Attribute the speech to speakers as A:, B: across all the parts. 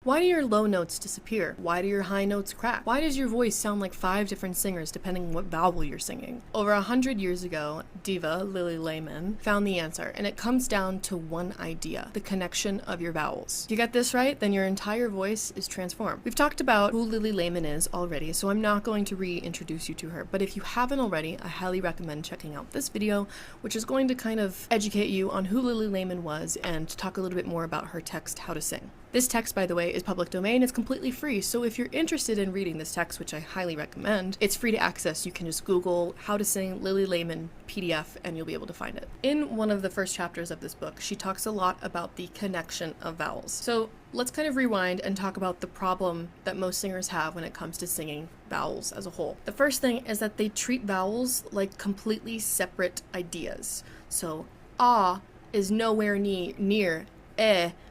A: Why do your low notes disappear? Why do your high notes crack? Why does your voice sound like 5 different singers depending on what vowel you're singing? Over 100 years ago, diva Lehmann found the answer, and it comes down to one idea: the connection of your vowels. If you get this right, then your entire voice is transformed. We've talked about who Lehmann is already, so I'm not going to reintroduce you to her, but if you haven't already, I highly recommend checking out this video, which is going to kind of educate you on who Lehmann was and talk a little bit more about her text, How to Sing. This text, by the way, is public domain. It's completely free, so if you're interested in reading this text, which I highly recommend, it's free to access. You can just Google How to Sing Lehmann PDF and you'll be able to find it. In one of the first chapters of this book, she talks a lot about the connection of vowels. So let's kind of rewind and talk about the problem that most singers have when it comes to singing vowels as a whole. The first thing is that they treat vowels like completely separate ideas. So ah is nowhere near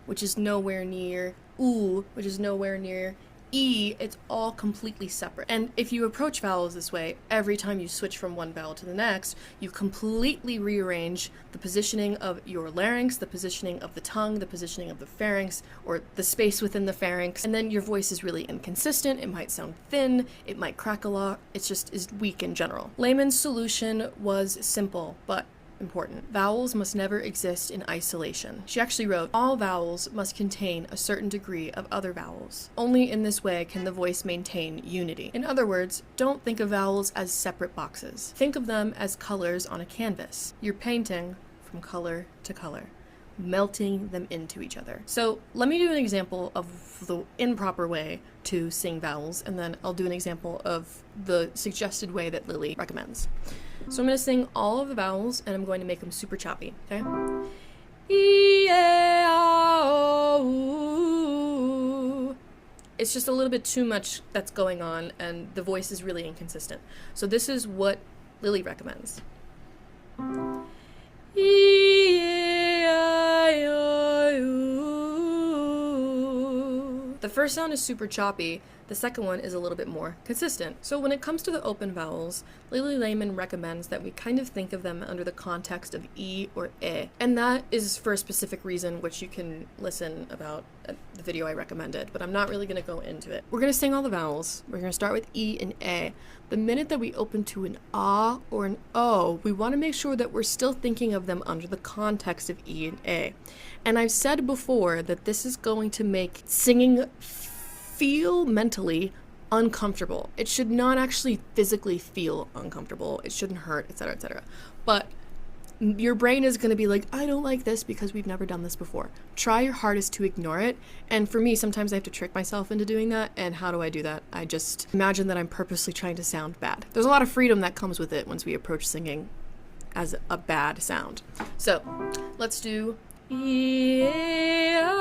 A: which is nowhere near oo, which is nowhere near e. It's all completely separate. And if you approach vowels this way, every time you switch from one vowel to the next, you completely rearrange the positioning of your larynx, the positioning of the tongue, the positioning of the pharynx, or the space within the pharynx, and then your voice is really inconsistent. It might sound thin, it might crack a lot, it just is weak in general. Lehmann's solution was simple, but important. Vowels must never exist in isolation. She actually wrote, all vowels must contain a certain degree of other vowels. Only in this way can the voice maintain unity. In other words, don't think of vowels as separate boxes. Think of them as colors on a canvas. You're painting from color to color, melting them into each other. So let me do an example of the improper way to sing vowels, and then I'll do an example of the suggested way that Lily recommends. So I'm going to sing all of the vowels, and I'm going to make them super choppy, okay? It's just a little bit too much that's going on, and the voice is really inconsistent. So this is what Lily recommends. The first sound is super choppy, the second one is a little bit more consistent. So when it comes to the open vowels, Lehmann recommends that we kind of think of them under the context of e or e. And that is for a specific reason, which you can listen about at the video I recommended, but I'm not really going to go into it. We're going to sing all the vowels. We're going to start with e and e. The minute that we open to an ah or an o, we want to make sure that we're still thinking of them under the context of e and e. And I've said before that this is going to make singing feel mentally uncomfortable. It should not actually physically feel uncomfortable. It shouldn't hurt, etc., etc. But your brain is going to be like, I don't like this because we've never done this before. Try your hardest to ignore it. And for me, sometimes I have to trick myself into doing that. And how do I do that? I just imagine that I'm purposely trying to sound bad. There's a lot of freedom that comes with it once we approach singing as a bad sound. So let's do yeah.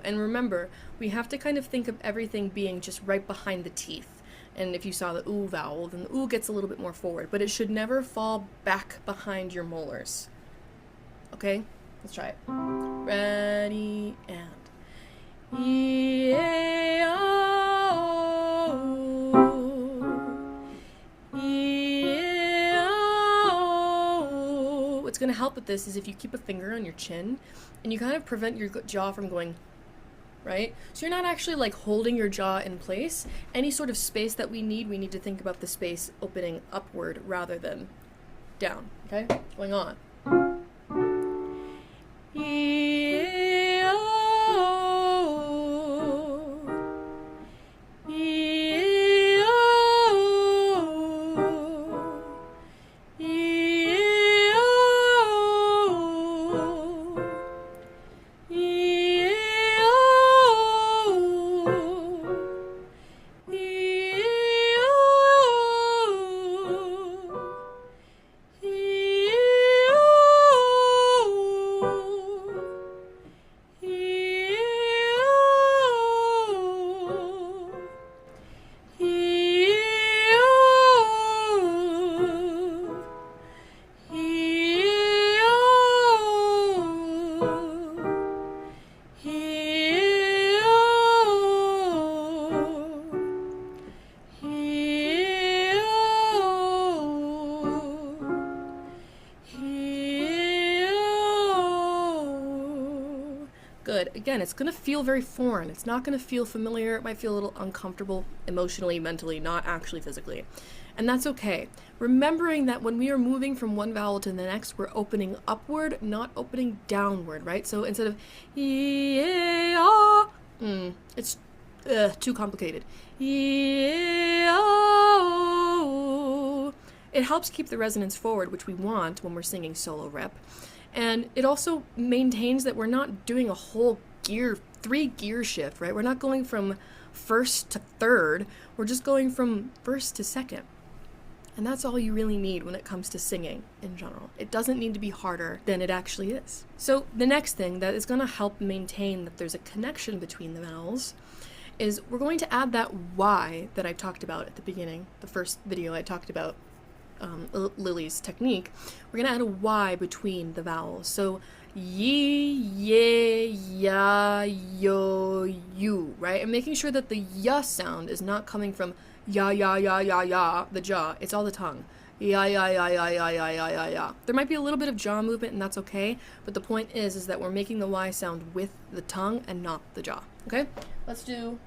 A: And remember, we have to kind of think of everything being just right behind the teeth. And if you saw the oo vowel, then the oo gets a little bit more forward, but it should never fall back behind your molars. Okay? Let's try it. Ready, and yeah. What's going to help with this is if you keep a finger on your chin and you kind of prevent your jaw from going, right? So you're not actually like holding your jaw in place. Any sort of space that we need to think about the space opening upward rather than down, okay? Going on. Good. Again, it's going to feel very foreign. It's not going to feel familiar. It might feel a little uncomfortable emotionally, mentally, not actually physically. And that's okay. Remembering that when we are moving from one vowel to the next, we're opening upward, not opening downward, right? So instead of it's too complicated. It helps keep the resonance forward, which we want when we're singing solo rep. And it also maintains that we're not doing a whole three gear shift, right? We're not going from first to third. We're just going from first to second. And that's all you really need when it comes to singing in general. It doesn't need to be harder than it actually is. So the next thing that is going to help maintain that there's a connection between the vowels is we're going to add that Y that I talked about at the beginning, the first video I talked about Lily's technique. We're going to add a Y between the vowels. So yi, ye, ya, yo, you, right? And making sure that the ya sound is not coming from ya, ya, ya, ya, ya, the jaw. It's all the tongue. Ya, ya, ya, ya, ya, ya, ya, ya, ya. There might be a little bit of jaw movement, and that's okay, but the point is that we're making the Y sound with the tongue and not the jaw. Okay? Let's do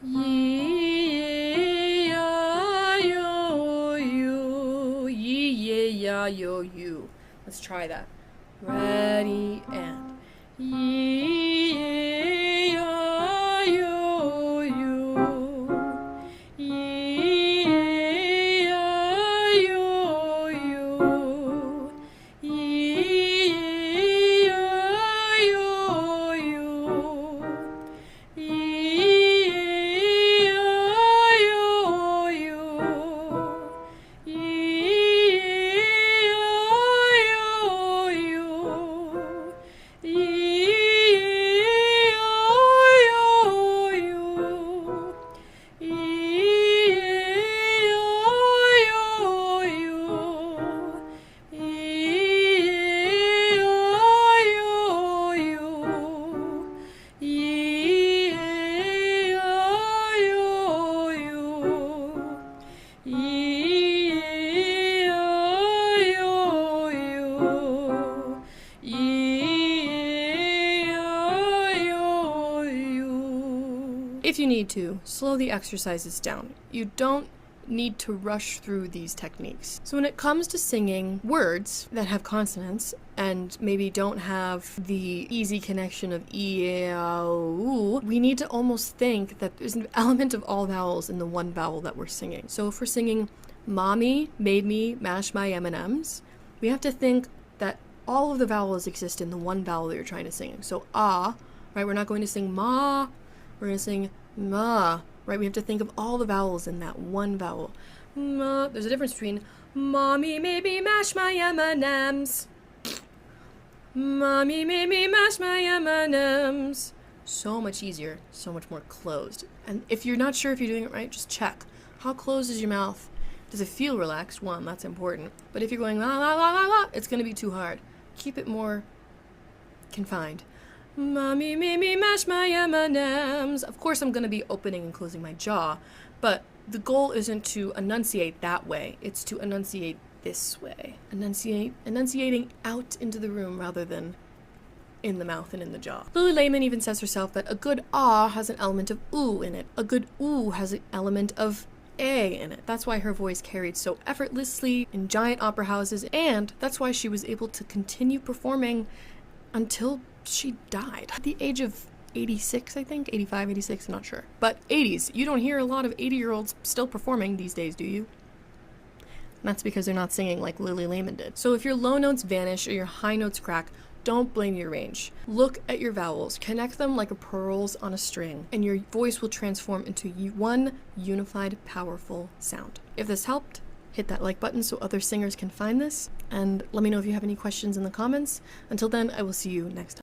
A: yi, ya, yo, you. Yi, ye, ya, yo, you. Let's try that. Ready, and yi, ye, ya, yo, you. Yi, ye, ya, yo, you. Yi, ye, ya, yo, you. Yi, ye, ya, yo, you. If you need to, slow the exercises down. You don't need to rush through these techniques. So when it comes to singing words that have consonants and maybe don't have the easy connection of e, a, u, we need to almost think that there's an element of all vowels in the one vowel that we're singing. So if we're singing mommy made me mash my M&Ms, we have to think that all of the vowels exist in the one vowel that you're trying to sing. So ah, right, we're not going to sing ma, we're going to sing ma, right? We have to think of all the vowels in that one vowel. Ma. There's a difference between mommy made me mash my M&Ms. Mommy made me mash my M&Ms. So much easier, so much more closed. And if you're not sure if you're doing it right, just check. How closed is your mouth? Does it feel relaxed? One, that's important. But if you're going la la la la la, it's going to be too hard. Keep it more confined. Mommy made me mash my M&Ms. Of course I'm going to be opening and closing my jaw, but the goal isn't to enunciate that way. It's to enunciate this way. Enunciating out into the room rather than in the mouth and in the jaw. Lily Lehmann even says herself that a good ah has an element of ooh in it. A good ooh has an element of a in it. That's why her voice carried so effortlessly in giant opera houses, and that's why she was able to continue performing until she died at the age of 86, I think, 85, 86, I'm not sure. But 80s, you don't hear a lot of 80-year-olds still performing these days, do you? And that's because they're not singing like Lily Lehmann did. So if your low notes vanish or your high notes crack, don't blame your range. Look at your vowels, connect them like pearls on a string, and your voice will transform into one unified, powerful sound. If this helped, hit that like button so other singers can find this, and let me know if you have any questions in the comments. Until then, I will see you next time.